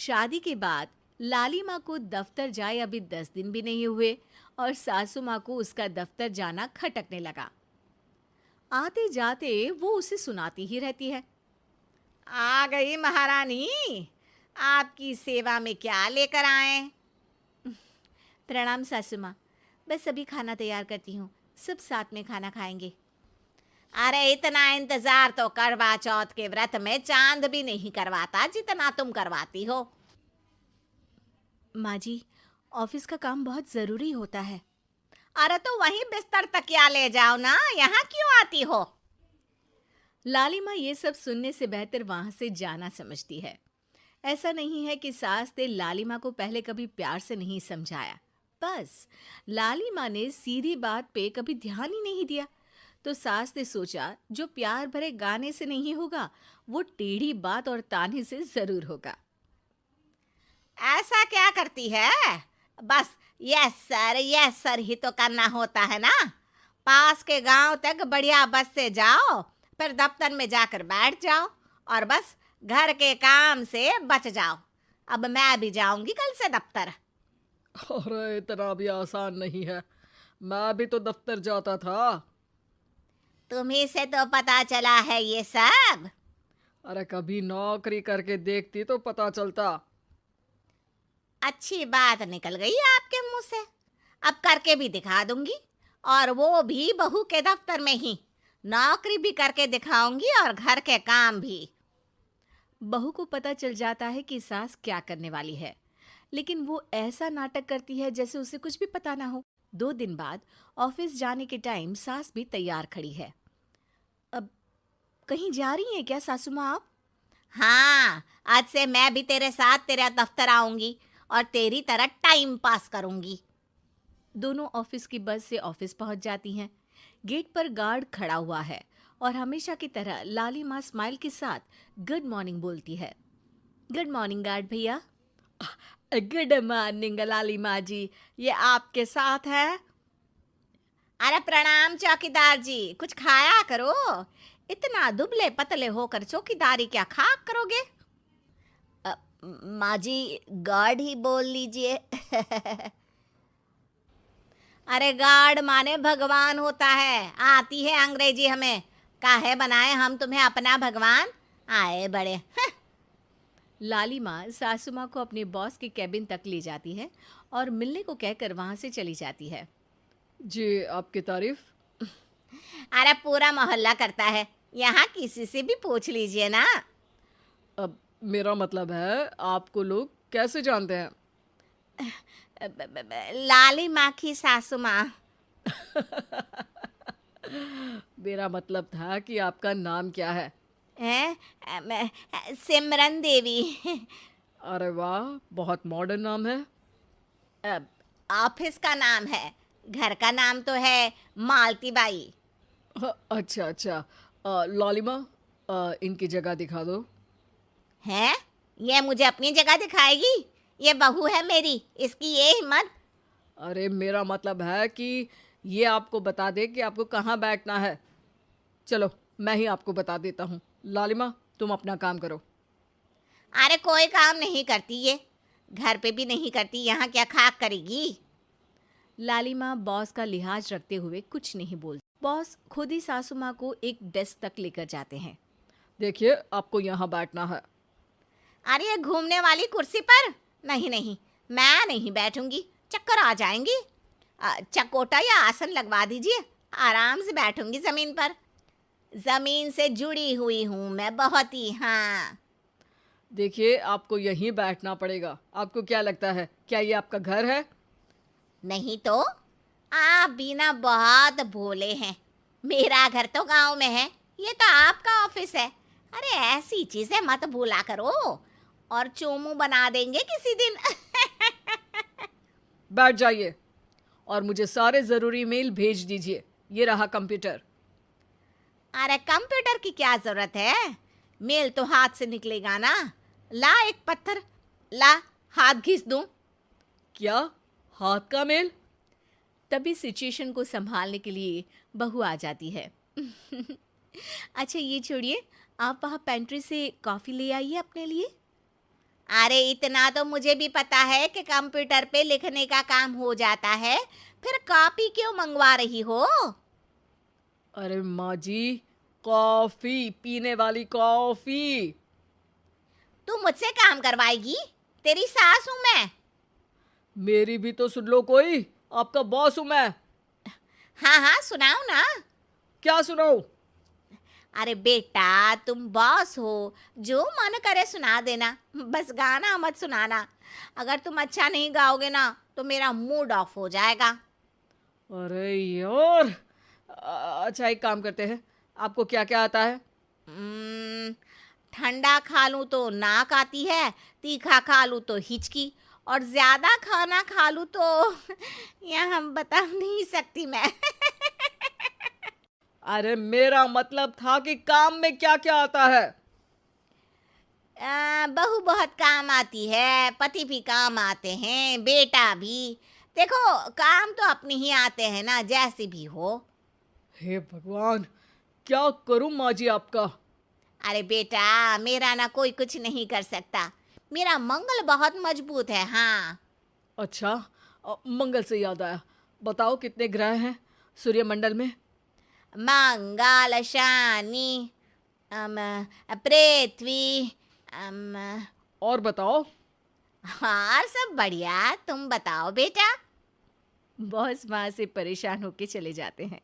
शादी के बाद लाली माँ को दफ्तर जाए अभी 10 दिन भी नहीं हुए और सासू माँ को उसका दफ्तर जाना खटकने लगा। आते जाते वो उसे सुनाती ही रहती है। आ गई महारानी। आपकी सेवा में क्या लेकर आए? प्रणाम सासू माँ, बस अभी खाना तैयार करती हूँ, सब साथ में खाना खाएंगे। अरे इतना इंतजार तो करवा चौथ के व्रत में चांद भी नहीं करवाता जितना तुम करवाती हो। माँ जी, ऑफिस का काम बहुत ज़रूरी होता है। अरे तो वहीं बिस्तर तकिया ले जाओ ना, यहाँ क्यों आती हो? लाली माँ ये सब सुनने से बेहतर वहां से जाना समझती है। ऐसा नहीं है कि सास ने लाली माँ को पहले कभी प्यार से नहीं समझाया, बस लाली माँ ने सीधी बात पे कभी ध्यान ही नहीं दिया। तो सास ने सोचा जो प्यार भरे गाने से नहीं होगा वो टेढ़ी बात और ताने से जरूर होगा। ऐसा क्या करती है? बस यस सर ही तो करना होता है ना। पास के गांव तक बढ़िया बस से जाओ, फिर दफ्तर में जाकर बैठ जाओ और बस घर के काम से बच जाओ। अब मैं भी जाऊंगी कल से दफ्तर। अरे इतना भी आसान नहीं है। मैं भी तो दफ्तर जाता था। तुम्ही से तो पता चला है ये सब। अरे कभी नौकरी करके देखती तो पता चलता। अच्छी बात निकल गई आपके मुंह से। अब करके भी दिखा दूंगी, और वो भी बहू के दफ्तर में ही। नौकरी भी करके दिखाऊंगी और घर के काम भी। बहू को पता चल जाता है कि सास क्या करने वाली है, लेकिन वो ऐसा नाटक करती है जैसे उसे कुछ भी पता ना हो। 2 दिन बाद ऑफिस जाने के टाइम सास भी तैयार खड़ी है। अब कहीं जा रही हैं क्या सासू माँ आप? हाँ, आज से मैं भी तेरे साथ तेरा दफ्तर आऊंगी और तेरी तरह टाइम पास करूंगी। दोनों ऑफिस की बस से ऑफिस पहुंच जाती हैं। गेट पर गार्ड खड़ा हुआ है और हमेशा की तरह लाली माँ स्माइल के साथ गुड मॉर्निंग बोलती है। गुड मॉर्निंग गार्ड भैया। गुड मॉर्निंग लाली माँ जी, ये आपके साथ है। अरे प्रणाम चौकीदार जी, कुछ खाया करो। इतना दुबले पतले होकर चौकीदारी क्या खाक करोगे? माँ जी, गार्ड ही बोल लीजिए। अरे गार्ड माने भगवान होता है, आती है अंग्रेजी हमें। काहे बनाए हम तुम्हें अपना भगवान? आए बड़े। लाली माँ सासू माँ को अपने बॉस के कैबिन तक ले जाती है और मिलने को कहकर वहां से चली जाती है। जी आपकी तारीफ। अरे पूरा मोहल्ला करता है, यहाँ किसी से भी पूछ लीजिए ना। अब मेरा मतलब है आपको लोग कैसे जानते हैं? लाली माँ की सासू माँ। मेरा मतलब था कि आपका नाम क्या है? है सिमरन देवी। अरे वाह, बहुत मॉडर्न नाम है। अब ऑफिस का नाम है, घर का नाम तो है मालती बाई। अच्छा अच्छा। लालिमा, इनकी जगह दिखा दो। है, ये मुझे अपनी जगह दिखाएगी? ये बहू है मेरी, इसकी ये हिम्मत। अरे मेरा मतलब है कि ये आपको बता दे कि आपको कहाँ बैठना है। चलो मैं ही आपको बता देता हूँ। लालिमा, तुम अपना काम करो। अरे कोई काम नहीं करती ये, घर पे भी नहीं करती, यहाँ क्या खाक करेगी? लाली माँ बॉस का लिहाज रखते हुए कुछ नहीं बोलती। बॉस खुद ही सासू माँ को एक डेस्क तक लेकर जाते हैं। देखिए, आपको यहाँ बैठना है। अरे ये घूमने वाली कुर्सी पर? नहीं नहीं, मैं नहीं बैठूंगी, चक्कर आ जाएंगी। चकोटा या आसन लगवा दीजिए, आराम से बैठूंगी जमीन पर। जमीन से जुड़ी हुई हूँ मैं बहुत ही। हाँ, देखिए, आपको यहीं बैठना पड़ेगा। आपको क्या लगता है, क्या ये आपका घर है? नहीं तो आप भी ना बहुत भोले हैं। मेरा घर तो गांव में है, ये तो आपका ऑफिस है। अरे ऐसी चीजें मत भूला करो, और चोमू बना देंगे किसी दिन। बैठ जाइए और मुझे सारे ज़रूरी मेल भेज दीजिए। ये रहा कंप्यूटर। अरे कंप्यूटर की क्या जरूरत है, मेल तो हाथ से निकलेगा ना। ला एक पत्थर, ला हाथ घिस दूं। क्या? हाथ का मेल? तभी सिचुएशन को संभालने के लिए बहू आ जाती है। अच्छा ये छोड़िए, आप वहाँ पेंट्री से कॉफ़ी ले आइए अपने लिए। अरे इतना तो मुझे भी पता है कि कंप्यूटर पे लिखने का काम हो जाता है, फिर कॉपी क्यों मंगवा रही हो? अरे माँ जी, कॉफी, पीने वाली कॉफी। तू मुझसे काम करवाएगी? तेरी सास हूं मैं। मेरी भी तो सुन लो कोई, आपका बॉस हूं मैं। हाँ हाँ, सुनाओ ना। क्या सुनाऊं? अरे बेटा, तुम बॉस हो, जो मन करे सुना देना, बस गाना मत सुनाना। अगर तुम अच्छा नहीं गाओगे ना तो मेरा मूड ऑफ हो जाएगा। अरे यार, अच्छा एक काम करते हैं, आपको क्या क्या आता है? हम्म, ठंडा खा लूं तो नाक आती है, तीखा खा लूं तो हिचकी, और ज्यादा खाना खा लूं तो यह हम बता नहीं सकती मैं। अरे मेरा मतलब था कि काम में क्या क्या आता है। बहू बहुत काम आती है, पति भी काम आते हैं, बेटा भी। देखो, काम तो अपने ही आते हैं ना, जैसे भी हो। हे भगवान, क्या करूं माँ जी आपका? अरे बेटा, मेरा ना कोई कुछ नहीं कर सकता। मेरा मंगल बहुत मजबूत है। हाँ। अच्छा, मंगल से याद आया, बताओ कितने ग्रह हैं सूर्यमंडल में? मंगल, शनि, अम, पृथ्वी, अम, और बताओ। और सब बढ़िया। तुम बताओ बेटा। बॉस वहाँ से परेशान होके चले जाते हैं।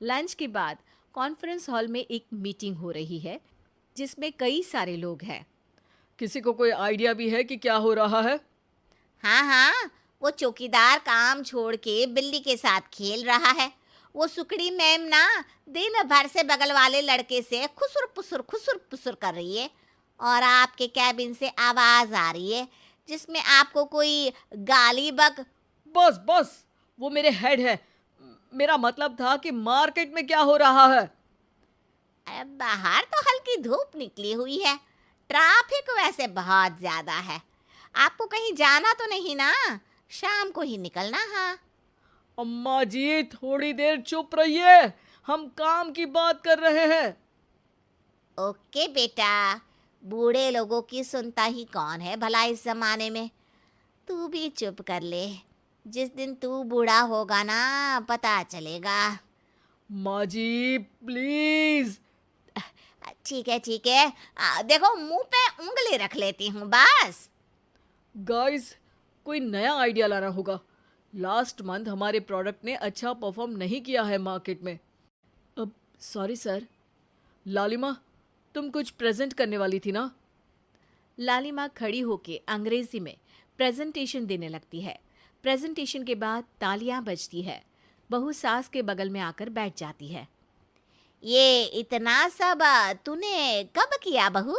लंच के बाद कॉन्फ्रेंस हॉल में एक मीटिंग हो रही है जिसमें कई सारे लोग हैं। किसी को कोई आइडिया भी है कि क्या हो रहा है? हाँ हाँ, वो चौकीदार काम छोड़ के बिल्ली के साथ खेल रहा है। वो सुकड़ी मैम ना दिन भर से बगल वाले लड़के से खुसुर पुसुर कर रही है, और आपके कैबिन से आवाज आ रही है जिसमें आपको कोई गाली बक। बस बस, वो मेरे हेड है। मेरा मतलब था कि मार्केट में क्या हो रहा है। अरे बाहर तो हल्की धूप निकली हुई है, ट्रैफिक वैसे बहुत ज्यादा है। आपको कहीं जाना तो नहीं ना? शाम को ही निकलना। हाँ। अम्मा जी थोड़ी देर चुप रहिए, हम काम की बात कर रहे हैं। ओके बेटा, बूढ़े लोगों की सुनता ही कौन है भला इस जमाने में। तू भी चुप कर ले, जिस दिन तू बूढ़ा होगा ना पता चलेगा। माँ जी प्लीज। ठीक है ठीक है, देखो मुंह पे उंगली रख लेती हूँ बस। गाइस, कोई नया आइडिया लाना होगा। लास्ट मंथ हमारे प्रोडक्ट ने अच्छा परफॉर्म नहीं किया है मार्केट में। अब सॉरी सर। लालिमा, तुम कुछ प्रेजेंट करने वाली थी ना? लालिमा खड़ी होके अंग्रेजी में प्रेजेंटेशन देने लगती है। प्रेजेंटेशन के बाद तालियां बजती है। बहू सास के बगल में आकर बैठ जाती है। ये इतना सब तूने कब किया बहू?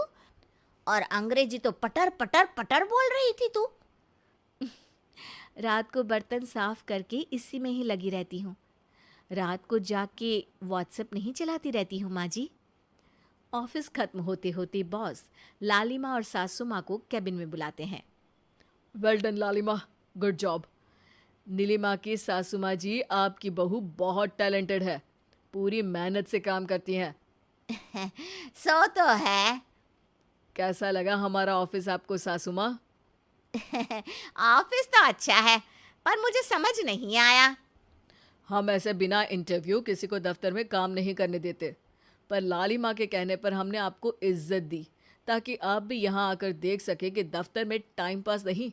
और अंग्रेजी तो पटर पटर पटर बोल रही थी तू। रात को बर्तन साफ करके इसी में ही लगी रहती हूँ। रात को जाग के व्हाट्सएप नहीं चलाती रहती हूँ माँ जी। ऑफिस खत्म होते होते बॉस लालिमा और सासू माँ को कैबिन में बुलाते हैं। वेल डन लालिमा, गुड जॉब। नीलिमा की सासू माँ जी, आपकी बहू बहुत टैलेंटेड है, पूरी मेहनत से काम करती हैं। सो तो है। कैसा लगा हमारा ऑफिस आपको सासू माँ? ऑफिस तो अच्छा है, पर मुझे समझ नहीं आया। हम ऐसे बिना इंटरव्यू किसी को दफ्तर में काम नहीं करने देते, पर लालिमा के कहने पर हमने आपको इज्जत दी ताकि आप भी यहाँ आकर देख सके कि दफ्तर में टाइम पास नहीं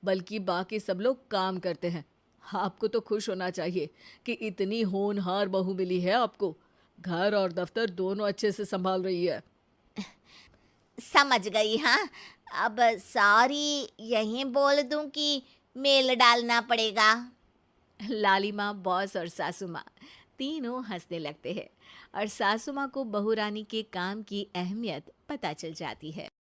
बल्कि बाकी सब लोग काम करते हैं। आपको तो खुश होना चाहिए कि इतनी होनहार बहू मिली है आपको। घर और दफ्तर दोनों अच्छे से संभाल रही है। समझ गई। हाँ, अब सॉरी यहीं बोल दूं कि मेल डालना पड़ेगा? लालिमा, बॉस और सासू माँ तीनों हंसने लगते हैं और सासू माँ को बहू रानी के काम की अहमियत पता चल जाती है।